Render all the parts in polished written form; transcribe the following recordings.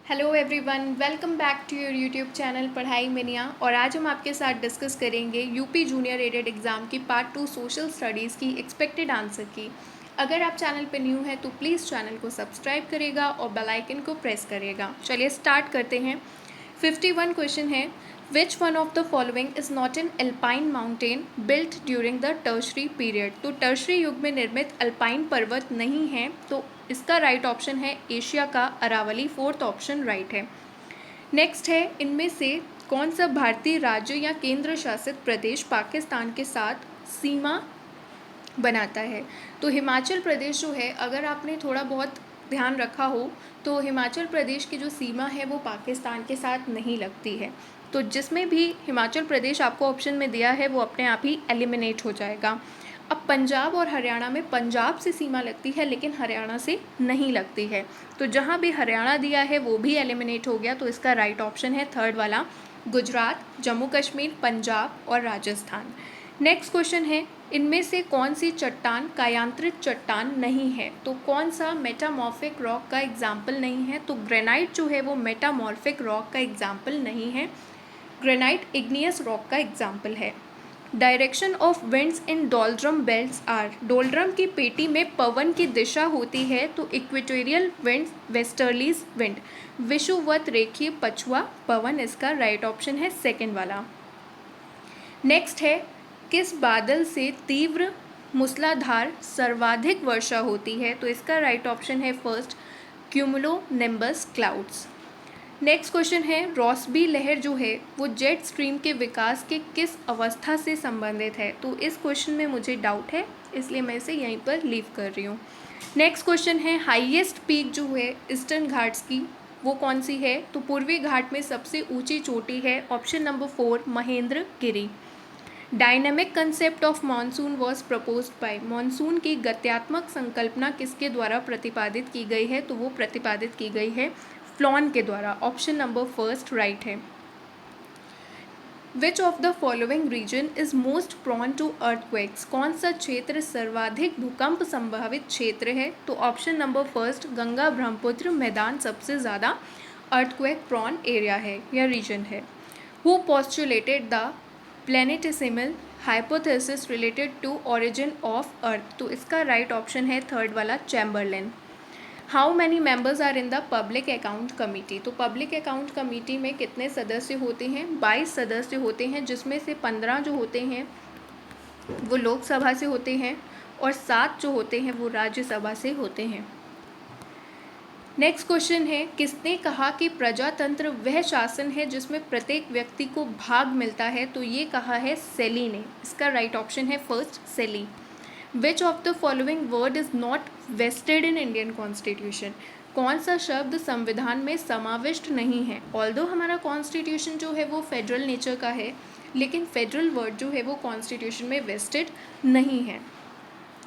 Hello everyone, welcome back to your YouTube channel पढ़ाई मिनिया। और आज हम आपके साथ डिस्कस करेंगे यूपी जूनियर एडेड एग्ज़ाम की पार्ट 2 सोशल स्टडीज़ की एक्सपेक्टेड आंसर की। अगर आप चैनल पर न्यू हैं तो प्लीज़ चैनल को सब्सक्राइब करेगा और बेल आइकन को प्रेस करेगा। चलिए स्टार्ट करते हैं। 51 क्वेश्चन है, which one of the following is not an alpine mountain built during the tertiary period. तो टर्शरी युग में निर्मित अल्पाइन पर्वत नहीं है, तो इसका राइट ऑप्शन है एशिया का अरावली। फोर्थ ऑप्शन राइट है। नेक्स्ट है, इनमें से कौन सा भारतीय राज्य या केंद्र शासित प्रदेश पाकिस्तान के साथ सीमा बनाता है। तो हिमाचल प्रदेश जो है, अगर आपने थोड़ा बहुत ध्यान रखा हो तो हिमाचल प्रदेश की जो सीमा है वो पाकिस्तान के साथ नहीं लगती है। तो जिसमें भी हिमाचल प्रदेश आपको ऑप्शन में दिया है वो अपने आप ही एलिमिनेट हो जाएगा। अब पंजाब और हरियाणा में पंजाब से सीमा लगती है लेकिन हरियाणा से नहीं लगती है, तो जहाँ भी हरियाणा दिया है वो भी एलिमिनेट हो गया। तो इसका राइट ऑप्शन है थर्ड वाला, गुजरात, जम्मू कश्मीर, पंजाब और राजस्थान। नेक्स्ट क्वेश्चन है, इनमें से कौन सी चट्टान कायांतरित चट्टान नहीं है। तो कौन सा मेटामॉर्फिक रॉक का एग्जाम्पल नहीं है। तो ग्रेनाइट जो है वो मेटामॉर्फिक रॉक का एग्जाम्पल नहीं है, ग्रेनाइट इग्नियस रॉक का एग्जाम्पल है। Direction of winds in doldrum belts are. Doldrum की पेटी में पवन की दिशा होती है, तो इक्वेटोरियल विंड, वेस्टर्लीज विंड, विषुवत रेखीय पछुआ पवन इसका राइट ऑप्शन है सेकेंड वाला। नेक्स्ट है, किस बादल से तीव्र मूसलाधार सर्वाधिक वर्षा होती है। तो इसका राइट ऑप्शन है first, cumulonimbus clouds. Next question है, रॉसबी लहर जो है वो जेट स्ट्रीम के विकास के किस अवस्था से संबंधित है। तो इस क्वेश्चन में मुझे डाउट है, इसलिए मैं इसे यहीं पर लीव कर रही हूँ। नेक्स्ट क्वेश्चन है, हाईएस्ट पीक जो है ईस्टर्न घाट्स की वो कौन सी है। तो पूर्वी घाट में सबसे ऊंची चोटी है, option number 4 Mahendra Giri. Dynamic concept of monsoon was proposed by. Monsoon की गत्यात्मक संकल्पना किसके द्वारा प्रतिपादित की गई है। तो वो प्रतिपादित की गई है फ्लॉन के द्वारा। ऑप्शन नंबर फर्स्ट राइट है। Which of the following region is most prone to earthquakes. कौन सा क्षेत्र सर्वाधिक भूकंप संभावित क्षेत्र है। तो option number first Ganga Brahmaputra मैदान सबसे ज़्यादा अर्थक्वेक प्रॉन एरिया है या रीजन है। Who postulated the planetesimal hypothesis related to origin of earth. तो इसका राइट ऑप्शन है थर्ड वाला, Chamberlain. How many members are in the public account committee. तो पब्लिक अकाउंट कमेटी में कितने सदस्य होते हैं, 22 सदस्य होते हैं, जिसमें से 15 जो होते हैं वो लोकसभा से होते हैं और 7 जो होते हैं वो राज्यसभा से होते हैं। नेक्स्ट क्वेश्चन है, किसने कहा कि प्रजातंत्र वह शासन है जिसमें प्रत्येक व्यक्ति को भाग मिलता है। तो ये कहा है सेली ने। इसका राइट ऑप्शन है फर्स्ट, सेली। Which of the following word is not vested in Indian constitution. कौन सा शब्द संविधान में समाविष्ट नहीं है। ऑल्दो हमारा कॉन्स्टिट्यूशन जो है वो फेडरल नेचर का है, लेकिन फेडरल वर्ड जो है वो कॉन्स्टिट्यूशन में वेस्टेड नहीं है।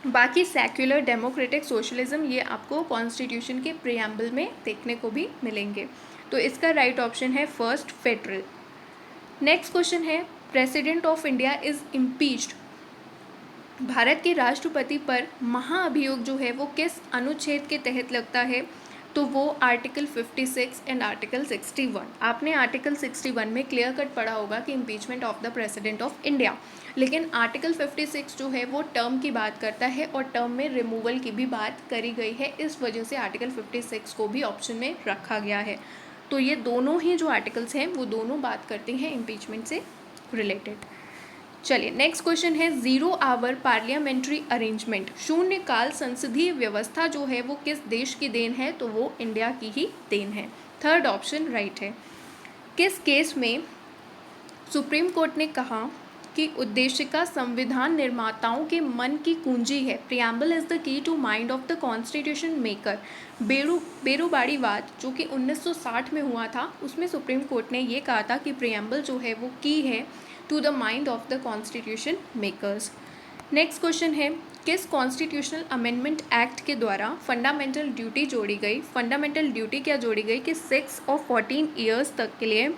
बाकी सेक्युलर, डेमोक्रेटिक, सोशलिज्म ये आपको कॉन्स्टिट्यूशन के प्रियम्बल में देखने को भी मिलेंगे। तो इसका राइट ऑप्शन है फर्स्ट, फेडरल। नेक्स्ट क्वेश्चन है, president of India is impeached. Bharat के राष्ट्रपति पर महाअभियोग जो है वो किस अनुच्छेद के तहत लगता है। तो वो आर्टिकल 56 एंड आर्टिकल 61। आपने आर्टिकल 61 में क्लियर कट पढ़ा होगा कि impeachment of the president of India, लेकिन आर्टिकल 56 जो है वो टर्म की बात करता है और टर्म में रिमूवल की भी बात करी गई है। इस वजह से आर्टिकल 56 को भी ऑप्शन में रखा गया है। तो ये दोनों ही जो आर्टिकल्स हैं वो दोनों बात करते हैं इम्पीचमेंट से रिलेटेड। चलिए नेक्स्ट क्वेश्चन है, जीरो आवर पार्लियामेंट्री अरेंजमेंट, शून्यकाल संसदीय व्यवस्था जो है वो किस देश की देन है। तो वो इंडिया की ही देन है। थर्ड ऑप्शन राइट है। किस केस में सुप्रीम कोर्ट ने कहा कि उद्देशिका संविधान निर्माताओं के मन की कुंजी है। Preamble is the key to mind of the constitution maker. बेरुबाड़ीवाद जो कि 1960 में हुआ था, उसमें सुप्रीम कोर्ट ने ये कहा था कि प्रियम्बल जो है वो की है to the mind of the constitution makers. Next question है, किस कॉन्स्टिट्यूशनल अमेंडमेंट एक्ट के द्वारा फंडामेंटल ड्यूटी जोड़ी गई। फंडामेंटल ड्यूटी क्या जोड़ी गई कि 6 और 14 ईयर्स तक के लिए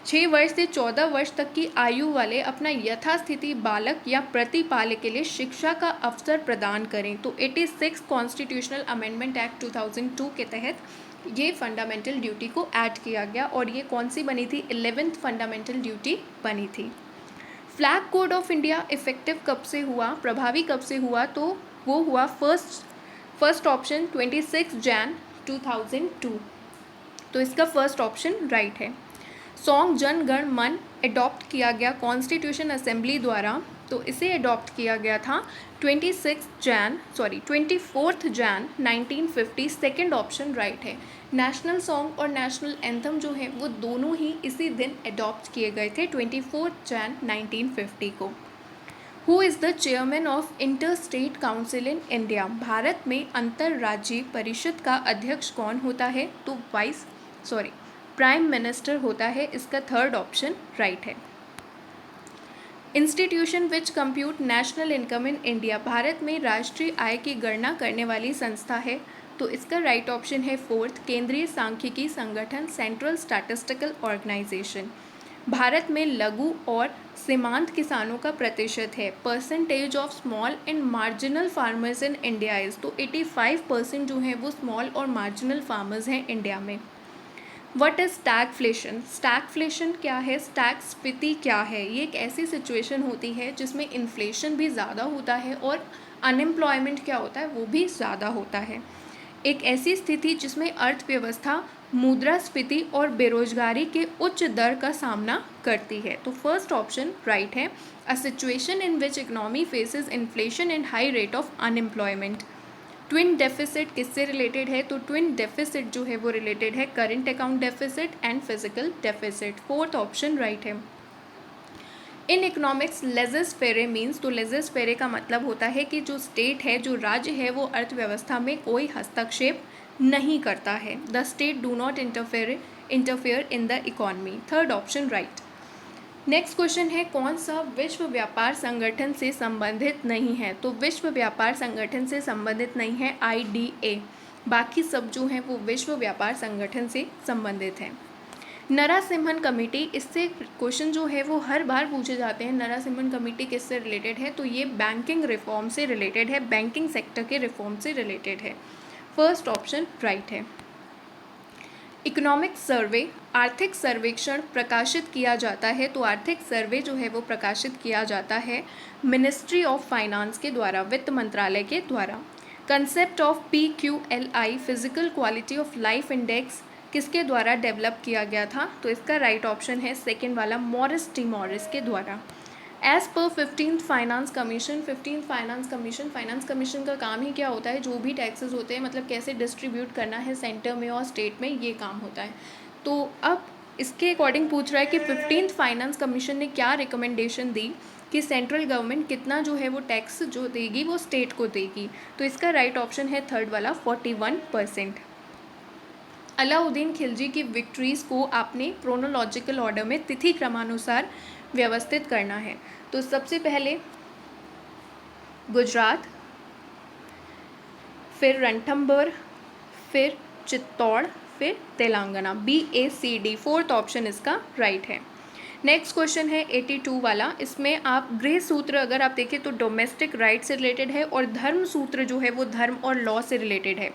6 वर्ष से 14 वर्ष तक की आयु वाले अपना यथास्थिति बालक या प्रतिपालक के लिए शिक्षा का अवसर प्रदान करें। तो 86 कॉन्स्टिट्यूशनल अमेंडमेंट एक्ट 2002 के तहत ये फंडामेंटल ड्यूटी को ऐड किया गया और ये कौन सी बनी थी? 11th फंडामेंटल ड्यूटी बनी थी। Flag code of India effective कब से हुआ, प्रभावी कब से हुआ? तो वो हुआ फर्स्ट ऑप्शन 26 जैन 2002। तो इसका फर्स्ट ऑप्शन राइट है। सॉन्ग जन गण मन अडॉप्ट किया गया कॉन्स्टिट्यूशन असेंबली द्वारा, तो इसे अडॉप्ट किया गया था 24th Jain 1950। Second option right है। नेशनल सॉन्ग और नेशनल एंथम जो है वो दोनों ही इसी दिन अडॉप्ट किए गए थे 24 जैन 1950 को। Who is the chairman of inter state council in India? Bharat में अंतर्राज्यीय परिषद का अध्यक्ष कौन होता है? तो प्राइम मिनिस्टर होता है। इसका थर्ड ऑप्शन राइट है। Institution which compute national income in India? Bharat में राष्ट्रीय आय की गणना करने वाली संस्था है, तो इसका राइट ऑप्शन है फोर्थ, केंद्रीय सांख्यिकी संगठन, सेंट्रल स्टैटिस्टिकल ऑर्गेनाइजेशन। भारत में लघु और सीमांत किसानों का प्रतिशत है, percentage of small and marginal farmers in India is, तो 85% जो है वो स्मॉल और मार्जिनल फार्मर्स हैं इंडिया में। What is stagflation? स्टैगफ्लेशन क्या है? स्टैगस्फीति क्या है? ये एक ऐसी सिचुएशन होती है जिसमें इन्फ्लेशन भी ज़्यादा होता है और अनएम्प्लॉयमेंट क्या होता है वो भी ज़्यादा होता है। एक ऐसी स्थिति जिसमें अर्थव्यवस्था मुद्रास्फीति और बेरोजगारी के उच्च दर का सामना करती है, तो फर्स्ट ऑप्शन राइट है। A situation in which economy faces inflation and high rate of unemployment. Twin deficit किससे रिलेटेड है? तो ट्विन डेफिसिट जो है वो रिलेटेड है current account deficit and physical deficit. Fourth option right है। इन इकोनॉमिक्स लेजेस फेरे मीन्स, तो लेजेस फेरे का मतलब होता है कि जो स्टेट है, जो राज्य है, वो अर्थव्यवस्था में कोई हस्तक्षेप नहीं करता है। The state do not interfere in the economy. Third option right. Next question है कौन सा विश्व व्यापार संगठन से संबंधित नहीं है? तो विश्व व्यापार संगठन से संबंधित नहीं है IDA, बाकी सब जो हैं वो विश्व व्यापार संगठन से संबंधित हैं। नरासिम्हन कमेटी, इससे क्वेश्चन जो है वो हर बार पूछे जाते हैं। नरासिम्हन कमेटी किससे रिलेटेड है? तो ये बैंकिंग रिफॉर्म से रिलेटेड है, बैंकिंग सेक्टर के रिफॉर्म से रिलेटेड है। फर्स्ट ऑप्शन राइट है। इकोनॉमिक सर्वे, आर्थिक सर्वेक्षण प्रकाशित किया जाता है, तो आर्थिक सर्वे जो है वो प्रकाशित किया जाता है मिनिस्ट्री ऑफ फाइनेंस के द्वारा, वित्त मंत्रालय के द्वारा। Concept of PQLI physical quality of life index किसके द्वारा डेवलप किया गया था? तो इसका राइट ऑप्शन है सेकेंड वाला, मॉरिस टी मॉरिस के द्वारा। As per 15th finance commission, 15th finance commission का काम ही क्या होता है? जो भी टैक्सेस होते हैं, मतलब कैसे डिस्ट्रीब्यूट करना है सेंटर में और स्टेट में, ये काम होता है। तो अब इसके अकॉर्डिंग पूछ रहा है कि 15th फाइनेंस कमीशन ने क्या रिकमेंडेशन दी कि सेंट्रल गवर्नमेंट कितना जो है वो टैक्स जो देगी वो स्टेट को देगी, तो इसका राइट ऑप्शन है थर्ड वाला, 41%। अलाउद्दीन खिलजी की विक्ट्रीज़ को आपने क्रोनोलॉजिकल ऑर्डर में तिथि क्रमानुसार व्यवस्थित करना है। तो सबसे पहले गुजरात, फिर रणथंभौर, फिर चित्तौड़, फिर तेलंगाना, BACD, फोर्थ ऑप्शन इसका राइट है। नेक्स्ट क्वेश्चन है 82 वाला, इसमें आप गृह सूत्र अगर आप देखें तो डोमेस्टिक राइट से रिलेटेड है और धर्म सूत्र जो है वो धर्म और लॉ से रिलेटेड है।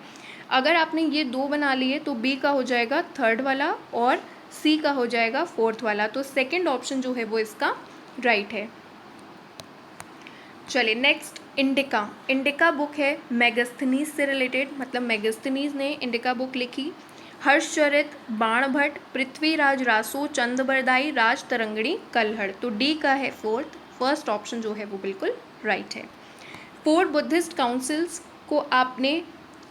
अगर आपने ये दो बना लिए तो B का हो जाएगा थर्ड वाला और C का हो जाएगा फोर्थ वाला, तो सेकंड ऑप्शन जो है वो इसका राइट है। चलिए नेक्स्ट, इंडिका बुक है मेगास्थनीज से रिलेटेड, मतलब मेगास्थनीज ने इंडिका बुक लिखी। हर्षचरित, बाणभट्ट, पृथ्वीराज रासो, चंदबरदाई, राज तरंगिणी, कल्हड़, तो डी का है फोर्थ, फर्स्ट ऑप्शन जो है वो बिल्कुल राइट है। 4 बुद्धिस्ट काउंसिल्स को आपने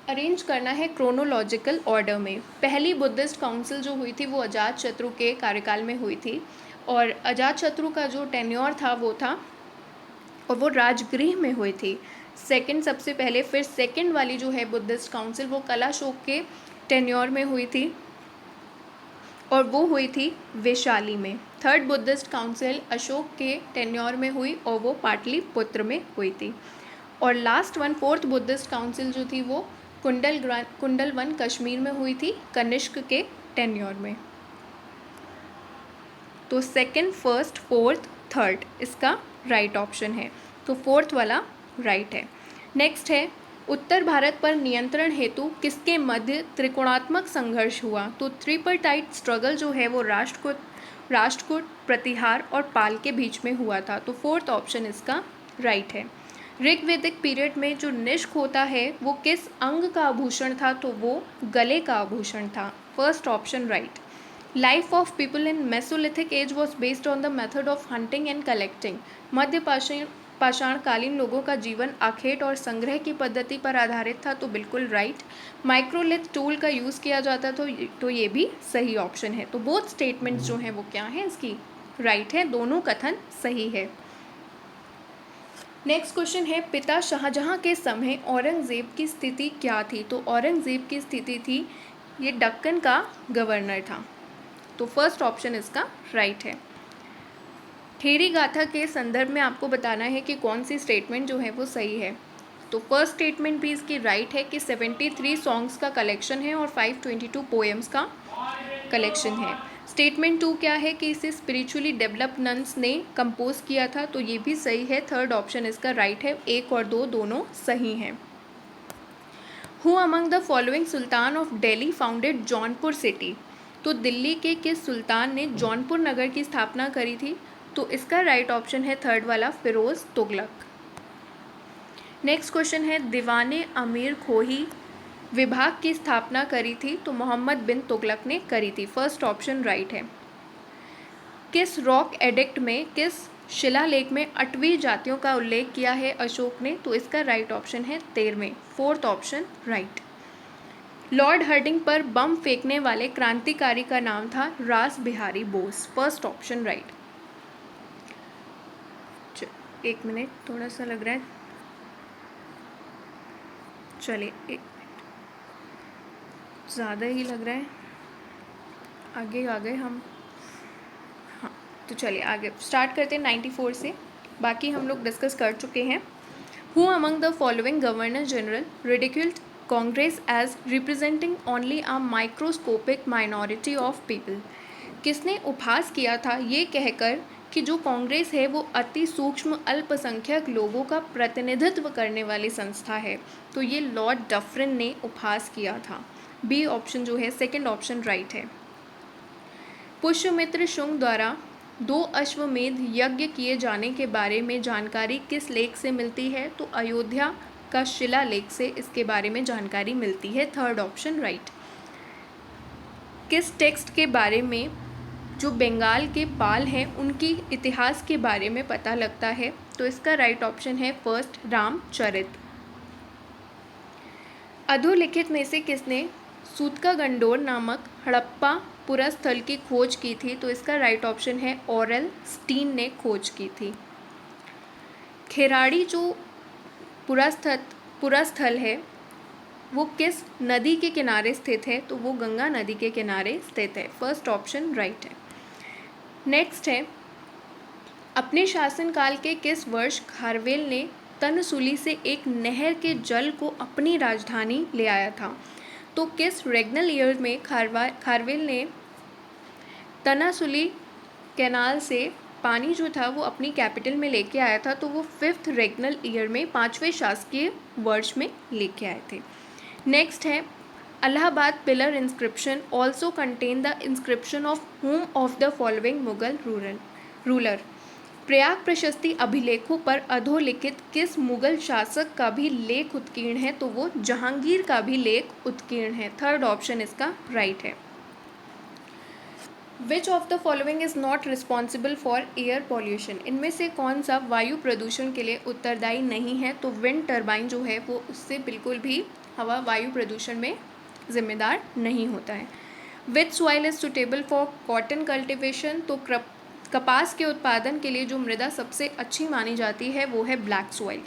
अरेंज करना है क्रोनोलॉजिकल ऑर्डर में। पहली बुद्धिस्ट काउंसिल जो हुई थी वो अजातशत्रु के कार्यकाल में हुई थी और अजातशत्रु का जो टेन्योर था वो था और वो राजगृह में हुई थी सेकंड सबसे पहले। फिर सेकंड वाली जो है बुद्धिस्ट काउंसिल वो कलाशोक के टेन्योर में हुई थी और वो हुई थी वैशाली में। थर्ड बुद्धिस्ट काउंसिल अशोक के टेन्योर में हुई और वो पाटलिपुत्र में हुई थी। और last one fourth Buddhist council जो थी वो कुंडलवन कश्मीर में हुई थी कनिष्क के टेन्योर में। तो सेकंड, फर्स्ट, फोर्थ, थर्ड इसका राइट ऑप्शन है, तो फोर्थ वाला राइट है। नेक्स्ट है उत्तर भारत पर नियंत्रण हेतु किसके मध्य त्रिकोणात्मक संघर्ष हुआ? तो ट्रिपरटाइट स्ट्रगल जो है वो राष्ट्रकूट, प्रतिहार और पाल के बीच में हुआ था। तो फोर्थ ऑप्शन इसका राइट है। ऋग्वैदिक पीरियड में जो निष्क होता है वो किस अंग का आभूषण था? तो वो गले का आभूषण था। First option right. Life of people in mesolithic age was based on the method of hunting and collecting. मध्य पाषाणकालीन लोगों का जीवन आखेट और संग्रह की पद्धति पर आधारित था। तो बिल्कुल राइट। माइक्रोलिथ टूल का यूज़ किया जाता तो ये भी सही ऑप्शन है। तो बोथ स्टेटमेंट्स जो हैं वो क्या हैं इसकी राइट है, दोनों कथन सही है। नेक्स्ट क्वेश्चन है, पिता शाहजहां के समय औरंगज़ेब की स्थिति क्या थी? तो औरंगज़ेब की स्थिति थी, ये दक्कन का गवर्नर था। तो फर्स्ट ऑप्शन इसका राइट है। थेरी गाथा के संदर्भ में आपको बताना है कि कौन सी स्टेटमेंट जो है वो सही है। तो फर्स्ट स्टेटमेंट भी इसकी राइट है कि 73 सॉन्ग्स का कलेक्शन है और 522 पोएम्स का कलेक्शन है। स्टेटमेंट 2 क्या है कि इसे स्पिरिचुअली डेवलप्ड नन्स ने कंपोज किया था। तो ये भी सही है। थर्ड ऑप्शन इसका राइट है। 1 और 2 दोनों सही हैं। Who among the following Sultan of Delhi founded Jaunpur city? तो दिल्ली के किस सुल्तान ने जौनपुर नगर की स्थापना करी थी? तो इसका राइट ऑप्शन है थर्ड वाला, फिरोज तुगलक। नेक्स्ट क्वेश्चन है, दीवाने अमीर खोही विभाग की स्थापना करी थी? तो मोहम्मद बिन तुगलक ने करी थी। फर्स्ट ऑप्शन राइट है। किस रॉक एडिक्ट में, किस शिलालेख में 8वीं जातियों का उल्लेख किया है अशोक ने? तो इसका राइट ऑप्शन है 13वें। Fourth option right. Lord Hardinge पर बम फेंकने वाले क्रांतिकारी का नाम था Ras Bihari Bose. First option right. एक मिनट, थोड़ा सा लग रहा है, चलिए ज़्यादा ही लग रहा है, आगे आ गए हम। हाँ, तो चलिए आगे स्टार्ट करते हैं 94 से। बाकी हम लोग डिस्कस कर चुके हैं। Who among the following governor general ridiculed Congress as representing only a microscopic minority of people? किसने उपहास किया था ये कहकर कि जो कांग्रेस है वो अति सूक्ष्म अल्पसंख्यक लोगों का प्रतिनिधित्व करने वाली संस्था है? तो ये लॉर्ड डफरिन ने उपहास किया था। बी ऑप्शन जो है सेकंड ऑप्शन राइट है। पुष्यमित्र शुंग द्वारा 2 अश्वमेध यज्ञ किए जाने के बारे में जानकारी किस लेख से मिलती है? तो अयोध्या का शिलालेख से इसके बारे में जानकारी मिलती है। Third option right. किस टेक्स्ट के बारे में जो बंगाल के पाल हैं उनकी इतिहास के बारे में पता लगता है? तो इसका राइट ऑप्शन है फर्स्ट, रामचरित। अधोलिखित में से किसने सूतका गंडोर नामक हड़प्पा पुरास्थल की खोज की थी? तो इसका राइट ऑप्शन है ऑरेल स्टीन ने खोज की थी। खेराड़ी जो पुरास्थल है वो किस नदी के किनारे स्थित है? तो वो गंगा नदी के किनारे स्थित है। फर्स्ट ऑप्शन राइट है। नेक्स्ट है, अपने शासनकाल के किस वर्ष खारवेल ने तनसुली से एक नहर के जल को अपनी राजधानी ले आया था? तो किस रेगनल ईयर में खारवेल ने तनासुली कैनाल से पानी जो था वो अपनी कैपिटल में लेके आया था? तो वो 5th रेगनल ईयर में 5वें शासकीय वर्ष में लेके आए थे। नेक्स्ट है, Allahabad pillar inscription also contain the inscription of whom of the following Mughal ruler? Prayag प्रशस्ति अभिलेखों पर अधोलिखित किस मुगल शासक का भी लेख उत्कीर्ण है? तो वो जहांगीर का भी लेख उत्कीर्ण है। थर्ड ऑप्शन इसका राइट है। Which of the following is not responsible for air pollution? इनमें से कौन सा वायु प्रदूषण के लिए उत्तरदायी नहीं है? तो विंड टर्बाइन जो है वो उससे बिल्कुल भी हवा वायु प्रदूषण में जिम्मेदार नहीं होता है। विच soil is suitable for cotton cultivation? तो कपास के उत्पादन के लिए जो मृदा सबसे अच्छी मानी जाती है वो है black soil.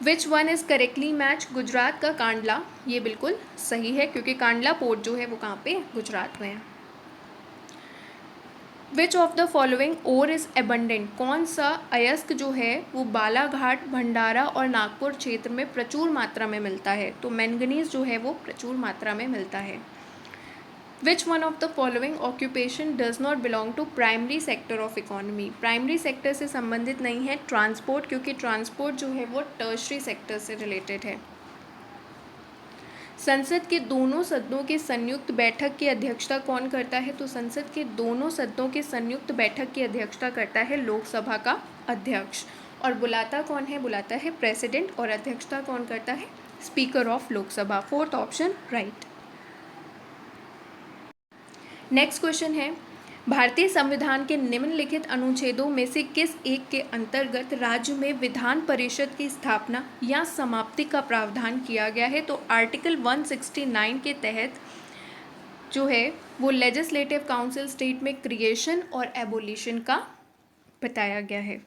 Which one is correctly match? Gujarat का कांडला ये बिल्कुल सही है क्योंकि कांडला पोर्ट जो है वो कहाँ पे, गुजरात में है। Which of the following ore is abundant? कौन सा अयस्क जो है वो बालाघाट, भंडारा और नागपुर क्षेत्र में प्रचुर मात्रा में मिलता है? तो मैंगनीज जो है वो प्रचुर मात्रा में मिलता है। Which one of the following occupation does not belong to primary sector of economy? Primary sector से संबंधित नहीं है ट्रांसपोर्ट, क्योंकि ट्रांसपोर्ट जो है वो टर्शरी सेक्टर से रिलेटेड है। संसद के दोनों सदनों की संयुक्त बैठक की अध्यक्षता कौन करता है? तो संसद के दोनों सदनों की संयुक्त बैठक की अध्यक्षता करता है लोकसभा का अध्यक्ष। और बुलाता कौन है? बुलाता है प्रेसिडेंट। और अध्यक्षता कौन करता है? Speaker of Lok Sabha. Fourth option right. Next question है, भारतीय संविधान के निम्नलिखित अनुच्छेदों में से किस एक के अंतर्गत राज्य में विधान परिषद की स्थापना या समाप्ति का प्रावधान किया गया है? तो आर्टिकल 169 के तहत जो है वो लेजिस्लेटिव काउंसिल स्टेट में क्रिएशन और एबोलिशन का बताया गया है।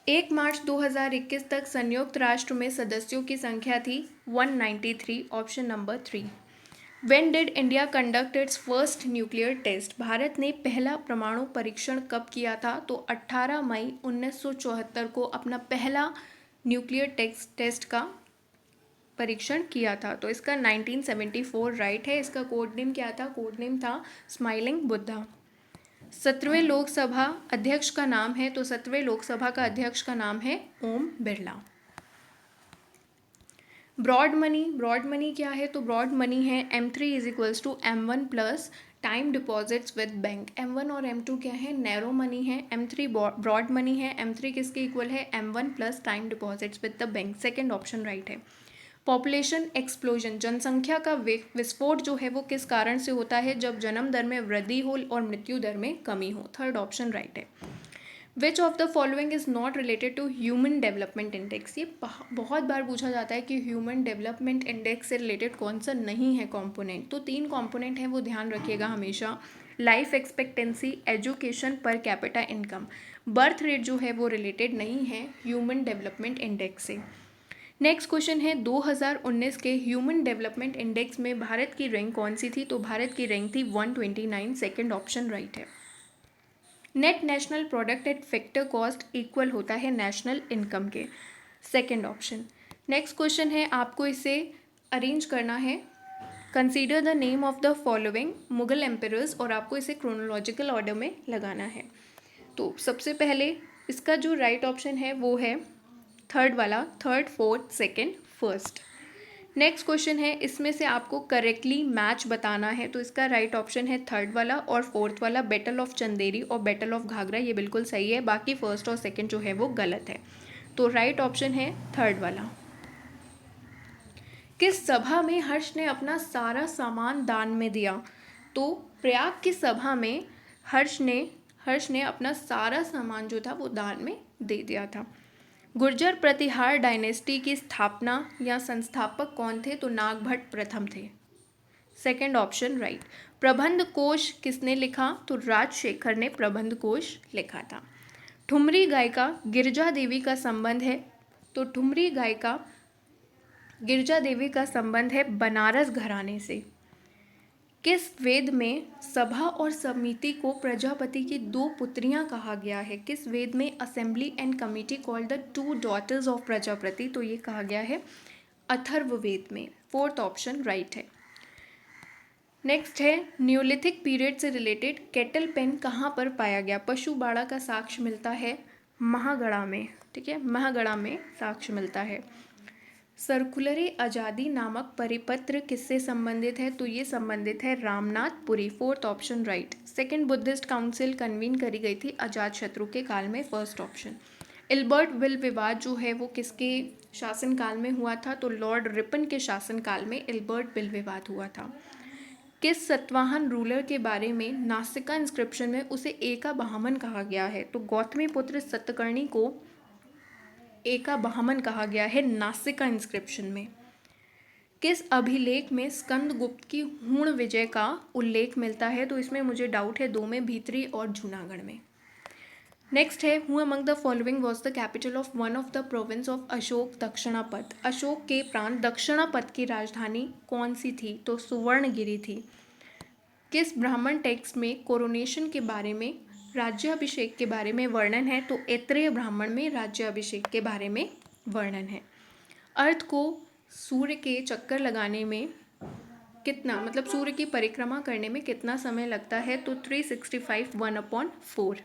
1 मार्च 2021 तक संयुक्त राष्ट्र में सदस्यों की संख्या थी 193, option number 3। When did India conduct its first nuclear test? Bharat ने पहला परमाणु परीक्षण कब किया था? तो 18 मई 1974 को अपना पहला न्यूक्लियर टेस्ट का परीक्षण किया था। तो इसका 1974 राइट है। इसका कोड नेम क्या था? कोड नेम था स्माइलिंग बुद्धा। 17वें लोकसभा अध्यक्ष का नाम है? तो 17वें लोकसभा का अध्यक्ष का नाम है ओम बिरला। ब्रॉड मनी क्या है? तो ब्रॉड मनी है M3 is equals to M1 plus time deposits with bank. M1 और M2 क्या है? नैरो मनी है। M3 ब्रॉड मनी है। M3 किसके इक्वल है? M1 plus time deposits with the bank. Second option right है। Population explosion, जनसंख्या का विस्फोट जो है वो किस कारण से होता है? जब जन्म दर में वृद्धि हो और मृत्यु दर में कमी हो। थर्ड ऑप्शन राइट है। Which of the following is not related to human development index? ये बहुत बार पूछा जाता है कि ह्यूमन डेवलपमेंट इंडेक्स से रिलेटेड कौन सा नहीं है कॉम्पोनेंट। तो 3 कॉम्पोनेंट हैं, वो ध्यान रखिएगा हमेशा। Life expectancy, education, per capita income. Birth rate जो है वो रिलेटेड नहीं है ह्यूमन डेवलपमेंट इंडेक्स से। नेक्स्ट क्वेश्चन है, 2019 के ह्यूमन डेवलपमेंट इंडेक्स में भारत की रैंक कौन सी थी? तो भारत की रैंक थी 129। सेकेंड ऑप्शन राइट है। Net national product at factor cost equal होता है नेशनल इनकम के। Second option. नेक्स्ट क्वेश्चन है, आपको इसे अरेंज करना है। Consider the name of the following Mughal emperors, और आपको इसे क्रोनोलॉजिकल ऑर्डर में लगाना है। तो सबसे पहले इसका जो राइट ऑप्शन है वो है थर्ड वाला, third, fourth, second, first. Next question है, इसमें से आपको करेक्टली मैच बताना है। तो इसका राइट ऑप्शन है थर्ड वाला, और फोर्थ वाला बैटल ऑफ चंदेरी और बैटल ऑफ घाघरा ये बिल्कुल सही है। बाकी फर्स्ट और सेकंड जो है वो गलत है। तो राइट ऑप्शन है थर्ड वाला। किस सभा में हर्ष ने अपना सारा सामान दान में दिया? तो प्रयाग की सभा में हर्ष ने अपना सारा सामान जो था वो दान में दे दिया था। गुर्जर प्रतिहार डायनेस्टी की स्थापना या संस्थापक कौन थे? तो नागभट्ट प्रथम थे। Second option right. प्रबंध कोश किसने लिखा? तो राजशेखर ने प्रबंध कोश लिखा था। ठुमरी गायिका गिरजा देवी का संबंध है? तो ठुमरी गायिका गिरजा देवी का संबंध है बनारस घराने से। किस वेद में सभा और समिति को प्रजापति की 2 पुत्रियां कहा गया है? किस वेद में assembly and committee called the 2 daughters of Prajapati? तो ये कहा गया है अथर्ववेद में। फोर्थ ऑप्शन राइट है। नेक्स्ट है, न्यूलिथिक पीरियड से रिलेटेड केटल पेन कहाँ पर पाया गया? पशुबाड़ा का साक्ष्य मिलता है महागढ़ा में। ठीक है, महागढ़ा में साक्ष्य मिलता है। सर्कुलर आज़ादी नामक परिपत्र किससे संबंधित है? तो ये संबंधित है रामनाथपुरी। Fourth option right. Second Buddhist council convene करी गई थी अजातशत्रु के काल में। First option. एल्बर्ट विल विवाद जो है वो किसके शासनकाल में हुआ था? तो लॉर्ड रिपन के शासनकाल में एल्बर्ट विल विवाद हुआ था। किस सतवाहन रूलर के बारे में नासिका इंस्क्रिप्शन में उसे एका बहामन कहा गया है? तो गौतमी पुत्र सतकर्णी को एका बहामन कहा गया है नासिका इंस्क्रिप्शन में। किस अभिलेख में स्कंदगुप्त की हूण विजय का उल्लेख मिलता है? तो इसमें मुझे डाउट है 2 में, भीतरी और जूनागढ़ में। नेक्स्ट है, who among the following was the capital of one of the province of Ashoka Dakshinapatha? Ashoka के प्रांत दक्षिणापथ की राजधानी कौन सी थी? तो सुवर्णगिरी थी। किस ब्राह्मण टेक्स्ट में कोरोनेशन के बारे में, राज्याभिषेक के बारे में वर्णन है? तो ऐत्रेय ब्राह्मण में राज्याभिषेक के बारे में वर्णन है। अर्थ को सूर्य के चक्कर लगाने में कितना, मतलब सूर्य की परिक्रमा करने में कितना समय लगता है, तो 365 1/4।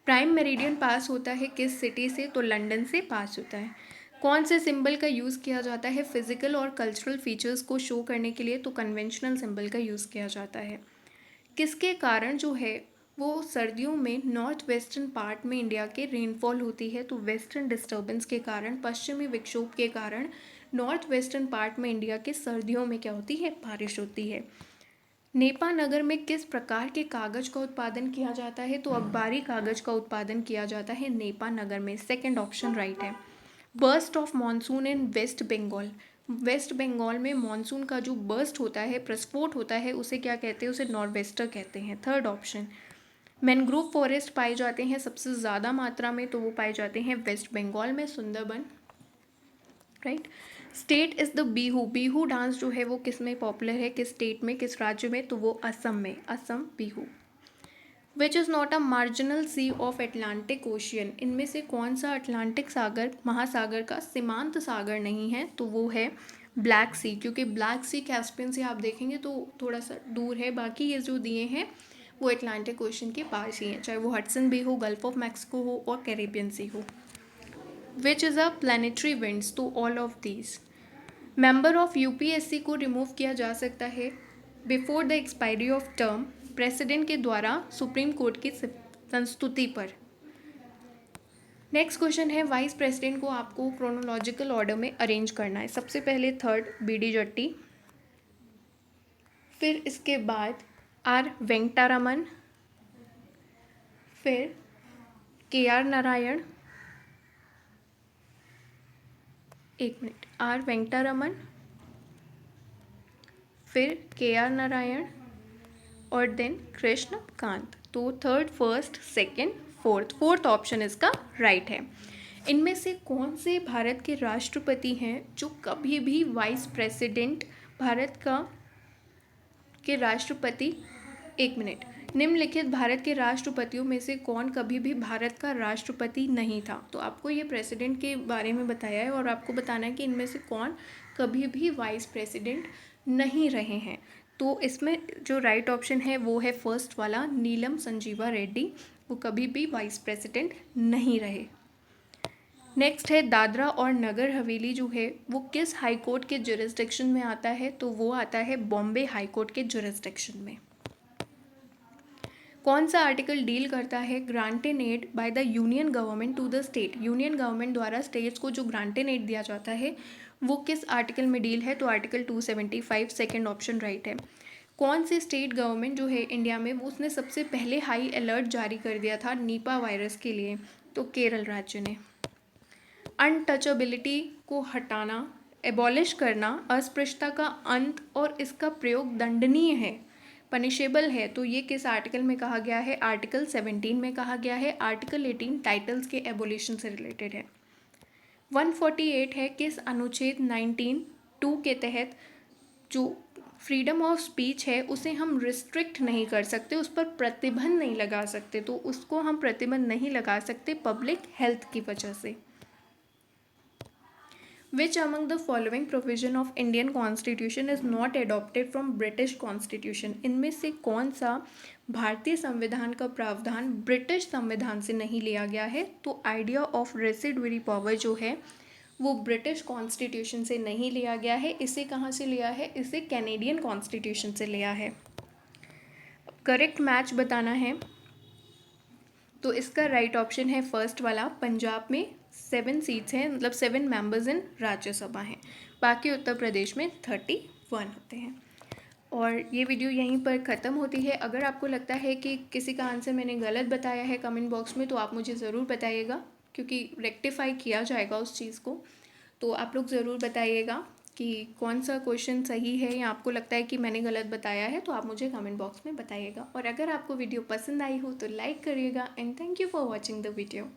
प्राइम मेरिडियन पास होता है किस सिटी से, तो लंदन से पास होता है। कौन से सिंबल का यूज़ किया जाता है फिजिकल और कल्चरल फीचर्स को शो करने के लिए, तो कन्वेंशनल सिंबल का यूज़ किया जाता है। किसके कारण जो है वो सर्दियों में नॉर्थ वेस्टर्न पार्ट में इंडिया के रेनफॉल होती है, तो वेस्टर्न डिस्टर्बेंस के कारण, पश्चिमी विक्षोभ के कारण नॉर्थ वेस्टर्न पार्ट में इंडिया के सर्दियों में क्या होती है, बारिश होती है। नेपा नगर में किस प्रकार के कागज का उत्पादन किया जाता है, तो अखबारी कागज का उत्पादन किया जाता है नेपा नगर में। सेकंड ऑप्शन राइट है। Burst of monsoon in West Bengal, West Bengal में मॉनसून का जो बर्स्ट होता है, प्रस्फोट होता है, उसे क्या कहते हैं, उसे नॉर्वेस्टर कहते हैं। Third option. मैनग्रोव फॉरेस्ट पाए जाते हैं सबसे ज़्यादा मात्रा में, तो वो पाए जाते हैं वेस्ट बंगाल में, Sundarban, right. State is the Bihu, Bihu dance जो है वो किस में पॉपुलर है, किस स्टेट में, किस राज्य में, तो वो असम में, Assam Bihu. Which is not a marginal sea of Atlantic Ocean, इनमें से कौन सा अटलांटिक सागर, महासागर का सीमांत सागर नहीं है, तो वो है ब्लैक सी, क्योंकि ब्लैक सी कैस्पियन से आप देखेंगे तो थोड़ा सा दूर है, बाकी ये जो दिए हैं वो अटलांटिक ओशन के पास ही हैं, चाहे वो हडसन बे हो, गल्फ ऑफ मैक्सिको हो और कैरेबियन सी हो। Which is a planetary winds, तो all of these. Member of UPSC को रिमूव किया जा सकता है before the expiry of term president के द्वारा सुप्रीम कोर्ट की संस्तुति पर। नेक्स्ट क्वेश्चन है, वाइस प्रेसिडेंट को आपको क्रोनोलॉजिकल ऑर्डर में अरेंज करना है। सबसे पहले थर्ड बीडी जट्टी, फिर इसके बाद आर वेंकटारमन, फिर के आर नारायण, एक मिनट, आर वेंकटारमन, फिर के आर नारायण और देन कृष्णकांत। तो third, first, second, fourth, fourth option इसका राइट है। इनमें से कौन से भारत के राष्ट्रपति हैं जो कभी भी वाइस प्रेसिडेंट भारत का के राष्ट्रपति, एक मिनट, निम्नलिखित भारत के राष्ट्रपतियों में से कौन कभी भी भारत का राष्ट्रपति नहीं था। तो आपको ये प्रेसिडेंट के बारे में बताया है और आपको बताना है कि इनमें से कौन कभी भी वाइस प्रेसिडेंट नहीं रहे हैं। तो इसमें जो राइट ऑप्शन है वो है फर्स्ट वाला, नीलम संजीवा रेड्डी, वो कभी भी वाइस प्रेसिडेंट नहीं रहे। नेक्स्ट है दादरा और नगर हवेली जो है वो किस हाई कोर्ट के जुरिस्डिक्शन में आता है, तो वो आता है बॉम्बे हाई कोर्ट के जुरिस्डिक्शन में। कौन सा आर्टिकल डील करता है grant in aid by the union government to the state, union government द्वारा स्टेट्स को जो ग्रांटेन एड दिया जाता है वो किस आर्टिकल में डील है, तो आर्टिकल 275, सेकेंड ऑप्शन राइट है। कौन सी स्टेट गवर्नमेंट जो है इंडिया में वो उसने सबसे पहले हाई अलर्ट जारी कर दिया था निपा वायरस के लिए, तो केरल राज्य ने। अनटचेबिलिटी को हटाना, एबॉलिश करना, अस्पृश्यता का अंत और इसका प्रयोग दंडनीय है, पनिशेबल है, तो ये किस आर्टिकल में कहा गया है, आर्टिकल 17 में कहा गया है। आर्टिकल 18 टाइटल्स के एबोलिशन से रिलेटेड है। 148 है किस अनुच्छेद 19(2) के तहत जो फ्रीडम ऑफ स्पीच है उसे हम रिस्ट्रिक्ट नहीं कर सकते, उस पर प्रतिबंध नहीं लगा सकते, तो उसको हम प्रतिबंध नहीं लगा सकते पब्लिक हेल्थ की वजह से। Which among the following provision of Indian Constitution is not adopted from British Constitution? इनमें से कौन सा भारतीय संविधान का प्रावधान ब्रिटिश संविधान से नहीं लिया गया है, तो आइडिया ऑफ रेसिडुअरी पावर जो है वो ब्रिटिश कॉन्स्टिट्यूशन से नहीं लिया गया है। इसे कहाँ से लिया है, इसे कैनेडियन कॉन्स्टिट्यूशन से लिया है। करेक्ट मैच बताना है, तो इसका राइट ऑप्शन है फर्स्ट वाला, पंजाब में 7 सीट्स हैं, मतलब 7 मेंबर्स इन राज्यसभा हैं, बाकी उत्तर प्रदेश में 31 होते हैं। और ये वीडियो यहीं पर ख़त्म होती है। अगर आपको लगता है कि किसी का आंसर मैंने गलत बताया है कमेंट बॉक्स में, तो आप मुझे ज़रूर बताइएगा, क्योंकि रेक्टिफाई किया जाएगा उस चीज़ को। तो आप लोग ज़रूर बताइएगा कि कौन सा क्वेश्चन सही है या आपको लगता है कि मैंने गलत बताया है, तो आप मुझे कमेंट बॉक्स में बताइएगा। और अगर आपको वीडियो पसंद आई हो तो लाइक करिएगा। And thank you for watching the video.